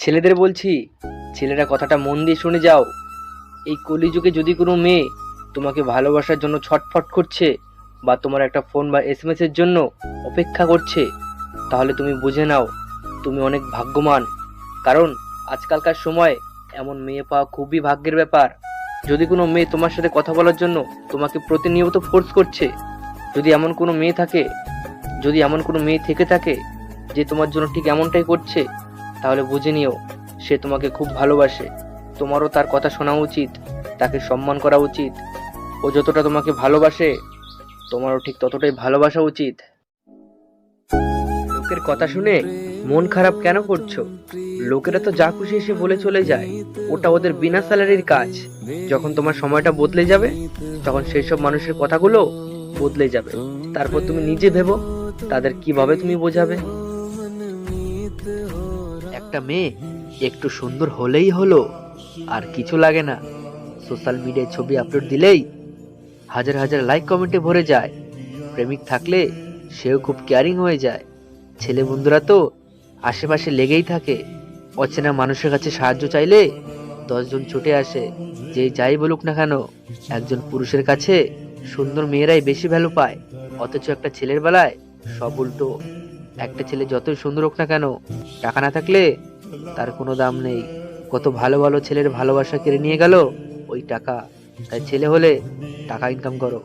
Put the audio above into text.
ছেলেদের বলছি, ছেলেরা কথাটা মন দিয়ে শুনে যাও। এই কলিযুগে যদি কোনো মেয়ে তোমাকে ভালোবাসার জন্য ছটফট করছে বা তোমার একটা ফোন বা এসএমএস এর জন্য অপেক্ষা করছে, তাহলে তুমি বুঝে নাও তুমি অনেক ভাগ্যবান। কারণ আজকালকার সময় এমন মেয়ে পাওয়া খুবই ভাগ্যের ব্যাপার। যদি কোনো মেয়ে তোমার সাথে কথা বলার জন্য তোমাকে প্রতিনিয়ত ফোর্স করছে, যদি এমন কোনো মেয়ে থাকে, যদি এমন কোনো মেয়ে থেকে থাকে যে তোমার জন্য ঠিক এমনটাই করছে, তাহলে বুঝে নিও সে তোমাকে খুব ভালোবাসে। তোমারও তার কথা শোনা উচিত, তাকে সম্মান করা উচিত। ও যতটা তোমাকে ভালোবাসে তোমারও ঠিক ততটাই ভালোবাসা উচিত। লোকের কথা শুনে মন খারাপ কেন করছো? লোকেরা তো যা খুশি এসে বলে চলে যায়, ওটা ওদের বিনা স্যালারির কাজ। যখন তোমার সময়টা বদলে যাবে তখন সেই সব মানুষের কথাগুলো বদলে যাবে। তারপর তুমি নিজে ভেবো তাদের কিভাবে তুমি বোঝাবে। একটা মেয়ে একটু সুন্দর হলেই হলো, আর কিছু লাগে না। সোশ্যাল মিডিয়ায় ছবি আপলোড দিলেই হাজার হাজার লাইক কমেন্টে ভরে যায়। প্রেমিক থাকলে সেও খুব কেয়ারিং হয়ে যায়। ছেলে বন্ধুরা তো আশেপাশে লেগেই থাকে। অচেনা মানুষের কাছে সাহায্য চাইলে 10 জন ছুটে আসে। যে যাই বলুক না কেন, একজন পুরুষের কাছে সুন্দর মেয়েরাই বেশি ভ্যালু পায়। অথচ একটা ছেলের বেলায় সব উল্টো। একটা ছেলে যতই সুন্দর হোক না কেন, টাকা না থাকলে তার কোনো দাম নেই। কত ভালো ভালো ছেলের ভালোবাসা কেড়ে নিয়ে গেল ওই টাকা। তাই ছেলে হলে টাকা ইনকাম করো।